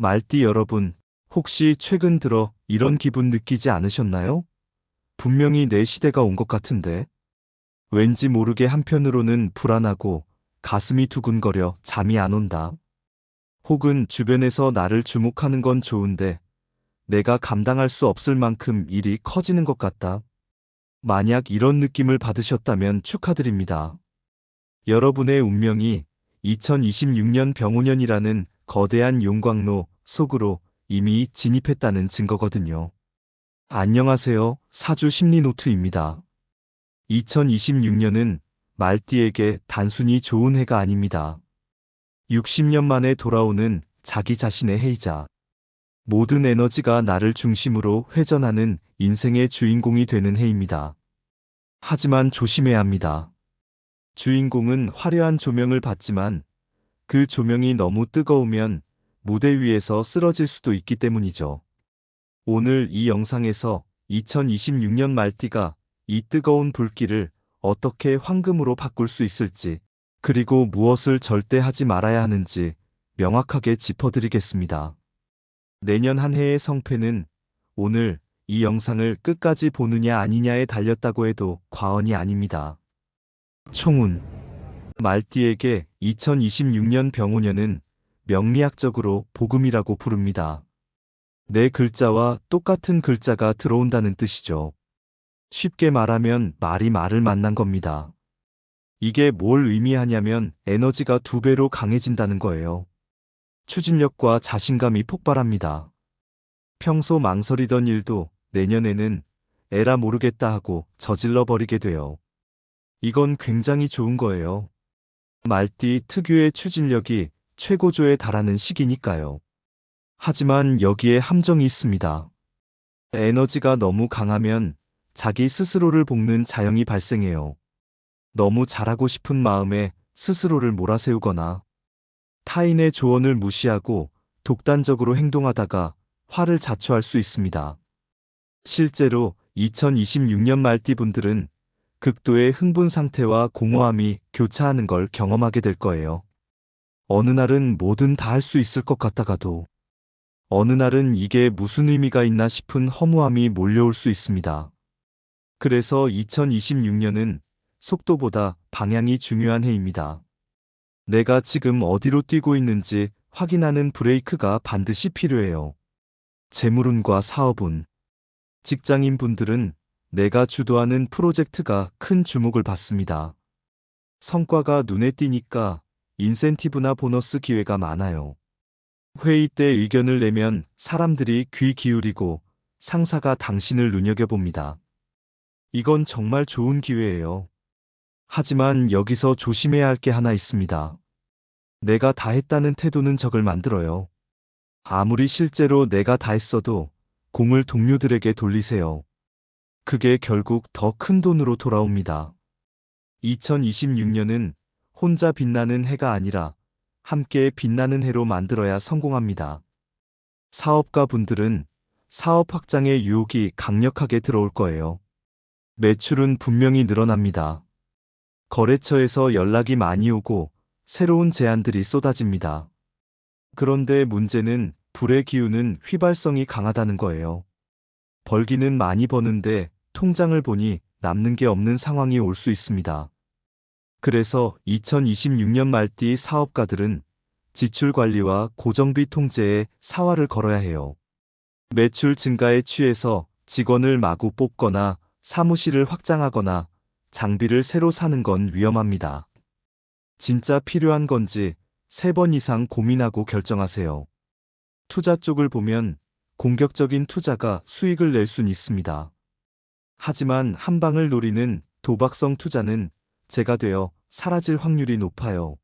말띠 여러분, 혹시 최근 들어 이런 기분 느끼지 않으셨나요? 분명히 내 시대가 온 것 같은데. 왠지 모르게 한편으로는 불안하고 가슴이 두근거려 잠이 안 온다. 혹은 주변에서 나를 주목하는 건 좋은데 내가 감당할 수 없을 만큼 일이 커지는 것 같다. 만약 이런 느낌을 받으셨다면 축하드립니다. 여러분의 운명이 2026년 병오년이라는 거대한 용광로 속으로 이미 진입했다는 증거거든요. 안녕하세요. 사주 심리노트입니다. 2026년은 말띠에게 단순히 좋은 해가 아닙니다. 60년 만에 돌아오는 자기 자신의 해이자 모든 에너지가 나를 중심으로 회전하는 인생의 주인공이 되는 해입니다. 하지만 조심해야 합니다. 주인공은 화려한 조명을 받지만 그 조명이 너무 뜨거우면 무대 위에서 쓰러질 수도 있기 때문이죠. 오늘 이 영상에서 2026년 말띠가 이 뜨거운 불길을 어떻게 황금으로 바꿀 수 있을지, 그리고 무엇을 절대 하지 말아야 하는지 명확하게 짚어드리겠습니다. 내년 한 해의 성패는 오늘 이 영상을 끝까지 보느냐 아니냐에 달렸다고 해도 과언이 아닙니다. 총운. 말띠에게 2026년 병오년은 명리학적으로 복음이라고 부릅니다. 네 글자와 똑같은 글자가 들어온다는 뜻이죠. 쉽게 말하면 말이 말을 만난 겁니다. 이게 뭘 의미하냐면 에너지가 2배로 강해진다는 거예요. 추진력과 자신감이 폭발합니다. 평소 망설이던 일도 내년에는 에라 모르겠다 하고 저질러 버리게 돼요. 이건 굉장히 좋은 거예요. 말띠 특유의 추진력이 최고조에 달하는 시기니까요. 하지만 여기에 함정이 있습니다. 에너지가 너무 강하면 자기 스스로를 볶는 자영이 발생해요. 너무 잘하고 싶은 마음에 스스로를 몰아세우거나 타인의 조언을 무시하고 독단적으로 행동하다가 화를 자초할 수 있습니다. 실제로 2026년 말띠 분들은 극도의 흥분 상태와 공허함이 교차하는 걸 경험하게 될 거예요. 어느 날은 뭐든 다 할 수 있을 것 같다가도 어느 날은 이게 무슨 의미가 있나 싶은 허무함이 몰려올 수 있습니다. 그래서 2026년은 속도보다 방향이 중요한 해입니다. 내가 지금 어디로 뛰고 있는지 확인하는 브레이크가 반드시 필요해요. 재물운과 사업운. 직장인 분들은 내가 주도하는 프로젝트가 큰 주목을 받습니다. 성과가 눈에 띄니까 인센티브나 보너스 기회가 많아요. 회의 때 의견을 내면 사람들이 귀 기울이고 상사가 당신을 눈여겨봅니다. 이건 정말 좋은 기회예요. 하지만 여기서 조심해야 할 게 하나 있습니다. 내가 다 했다는 태도는 적을 만들어요. 아무리 실제로 내가 다 했어도 공을 동료들에게 돌리세요. 그게 결국 더 큰 돈으로 돌아옵니다. 2026년은 혼자 빛나는 해가 아니라 함께 빛나는 해로 만들어야 성공합니다. 사업가 분들은 사업 확장의 유혹이 강력하게 들어올 거예요. 매출은 분명히 늘어납니다. 거래처에서 연락이 많이 오고 새로운 제안들이 쏟아집니다. 그런데 문제는 불의 기운은 휘발성이 강하다는 거예요. 벌기는 많이 버는데 통장을 보니 남는 게 없는 상황이 올 수 있습니다. 그래서 2026년 말띠 사업가들은 지출 관리와 고정비 통제에 사활을 걸어야 해요. 매출 증가에 취해서 직원을 마구 뽑거나 사무실을 확장하거나 장비를 새로 사는 건 위험합니다. 진짜 필요한 건지 3번 이상 고민하고 결정하세요. 투자 쪽을 보면 공격적인 투자가 수익을 낼 순 있습니다. 하지만 한 방을 노리는 도박성 투자는 재가 되어 사라질 확률이 높아요.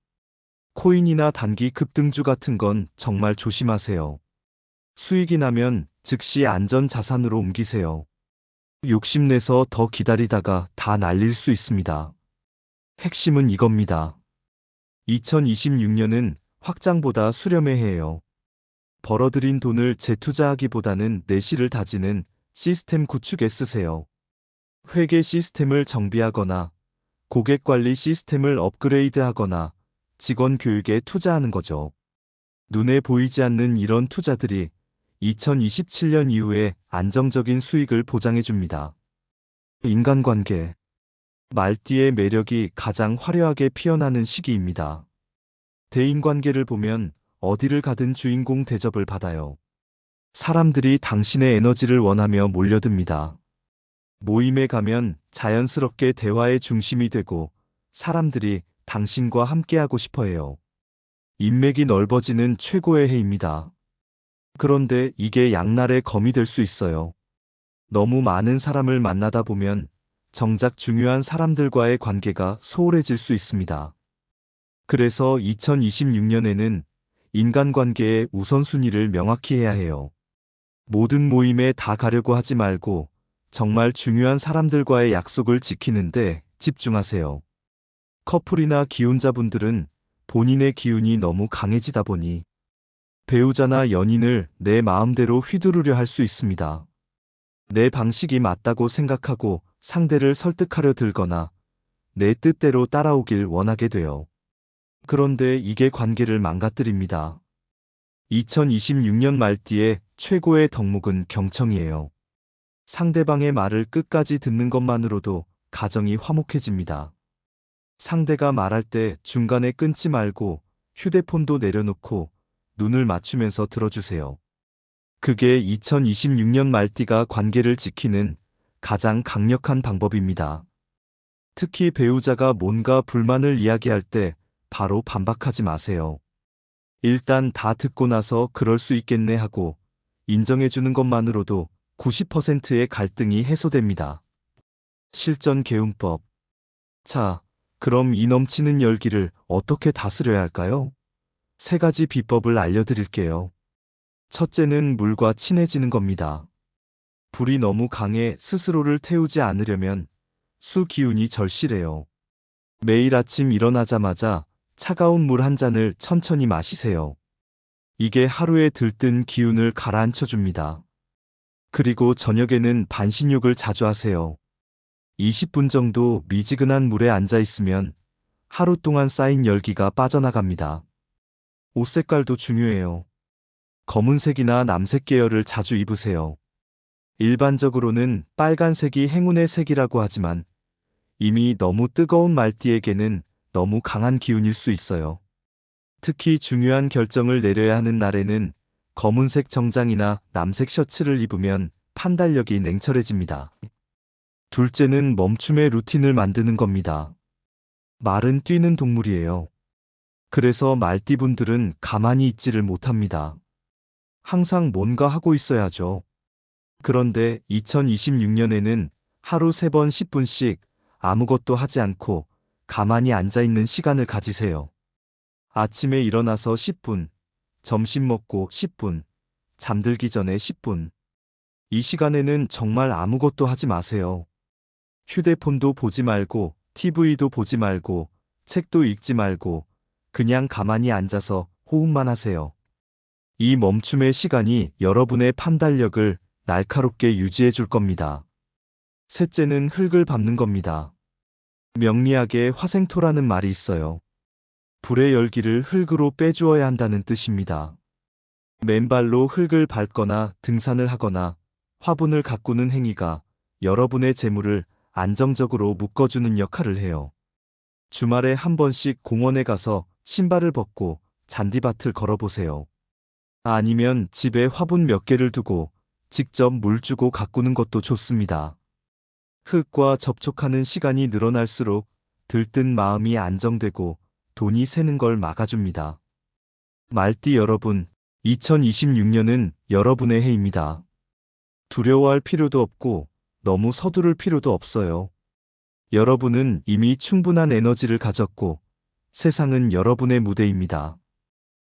코인이나 단기 급등주 같은 건 정말 조심하세요. 수익이 나면 즉시 안전 자산으로 옮기세요. 욕심내서 더 기다리다가 다 날릴 수 있습니다. 핵심은 이겁니다. 2026년은 확장보다 수렴의 해예요. 벌어들인 돈을 재투자하기보다는 내실을 다지는 시스템 구축에 쓰세요. 회계 시스템을 정비하거나 고객 관리 시스템을 업그레이드하거나 직원 교육에 투자하는 거죠. 눈에 보이지 않는 이런 투자들이 2027년 이후에 안정적인 수익을 보장해 줍니다. 인간관계. 말띠의 매력이 가장 화려하게 피어나는 시기입니다. 대인관계를 보면 어디를 가든 주인공 대접을 받아요. 사람들이 당신의 에너지를 원하며 몰려듭니다. 모임에 가면 자연스럽게 대화의 중심이 되고 사람들이 당신과 함께하고 싶어 해요. 인맥이 넓어지는 최고의 해입니다. 그런데 이게 양날의 검이 될 수 있어요. 너무 많은 사람을 만나다 보면 정작 중요한 사람들과의 관계가 소홀해질 수 있습니다. 그래서 2026년에는 인간관계의 우선순위를 명확히 해야 해요. 모든 모임에 다 가려고 하지 말고 정말 중요한 사람들과의 약속을 지키는데 집중하세요. 커플이나 기혼자분들은 본인의 기운이 너무 강해지다 보니 배우자나 연인을 내 마음대로 휘두르려 할 수 있습니다. 내 방식이 맞다고 생각하고 상대를 설득하려 들거나 내 뜻대로 따라오길 원하게 돼요. 그런데 이게 관계를 망가뜨립니다. 2026년 말띠의 최고의 덕목은 경청이에요. 상대방의 말을 끝까지 듣는 것만으로도 가정이 화목해집니다. 상대가 말할 때 중간에 끊지 말고 휴대폰도 내려놓고 눈을 맞추면서 들어주세요. 그게 2026년 말띠가 관계를 지키는 가장 강력한 방법입니다. 특히 배우자가 뭔가 불만을 이야기할 때 바로 반박하지 마세요. 일단 다 듣고 나서 그럴 수 있겠네 하고 인정해주는 것만으로도 90%의 갈등이 해소됩니다. 실전 개운법. 자, 그럼 이 넘치는 열기를 어떻게 다스려야 할까요? 3가지 비법을 알려드릴게요. 첫째는 물과 친해지는 겁니다. 불이 너무 강해 스스로를 태우지 않으려면 수 기운이 절실해요. 매일 아침 일어나자마자 차가운 물 한 잔을 천천히 마시세요. 이게 하루에 들뜬 기운을 가라앉혀 줍니다. 그리고 저녁에는 반신욕을 자주 하세요. 20분 정도 미지근한 물에 앉아 있으면 하루 동안 쌓인 열기가 빠져나갑니다. 옷 색깔도 중요해요. 검은색이나 남색 계열을 자주 입으세요. 일반적으로는 빨간색이 행운의 색이라고 하지만 이미 너무 뜨거운 말띠에게는 너무 강한 기운일 수 있어요. 특히 중요한 결정을 내려야 하는 날에는 검은색 정장이나 남색 셔츠를 입으면 판단력이 냉철해집니다. 둘째는 멈춤의 루틴을 만드는 겁니다. 말은 뛰는 동물이에요. 그래서 말띠분들은 가만히 있지를 못합니다. 항상 뭔가 하고 있어야죠. 그런데 2026년에는 하루 3번 10분씩 아무것도 하지 않고 가만히 앉아 있는 시간을 가지세요. 아침에 일어나서 10분, 점심 먹고 10분, 잠들기 전에 10분. 이 시간에는 정말 아무것도 하지 마세요. 휴대폰도 보지 말고, TV도 보지 말고, 책도 읽지 말고, 그냥 가만히 앉아서 호흡만 하세요. 이 멈춤의 시간이 여러분의 판단력을 날카롭게 유지해 줄 겁니다. 셋째는 흙을 밟는 겁니다. 명리학에 화생토라는 말이 있어요. 불의 열기를 흙으로 빼주어야 한다는 뜻입니다. 맨발로 흙을 밟거나 등산을 하거나 화분을 가꾸는 행위가 여러분의 재물을 안정적으로 묶어주는 역할을 해요. 주말에 한 번씩 공원에 가서 신발을 벗고 잔디밭을 걸어보세요. 아니면 집에 화분 몇 개를 두고 직접 물 주고 가꾸는 것도 좋습니다. 흙과 접촉하는 시간이 늘어날수록 들뜬 마음이 안정되고 돈이 새는 걸 막아줍니다. 말띠 여러분, 2026년은 여러분의 해입니다. 두려워할 필요도 없고 너무 서두를 필요도 없어요. 여러분은 이미 충분한 에너지를 가졌고 세상은 여러분의 무대입니다.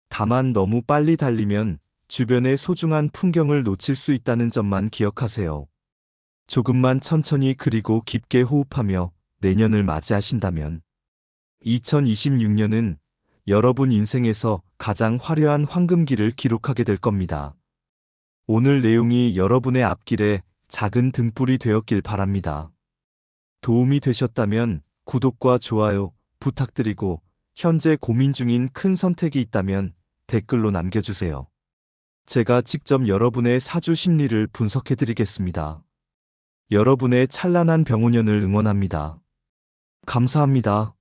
다만 너무 빨리 달리면 주변의 소중한 풍경을 놓칠 수 있다는 점만 기억하세요. 조금만 천천히 그리고 깊게 호흡하며 내년을 맞이하신다면 2026년은 여러분 인생에서 가장 화려한 황금기를 기록하게 될 겁니다. 오늘 내용이 여러분의 앞길에 작은 등불이 되었길 바랍니다. 도움이 되셨다면 구독과 좋아요 부탁드리고 현재 고민 중인 큰 선택이 있다면 댓글로 남겨주세요. 제가 직접 여러분의 사주 심리를 분석해드리겠습니다. 여러분의 찬란한 병운년을 응원합니다. 감사합니다.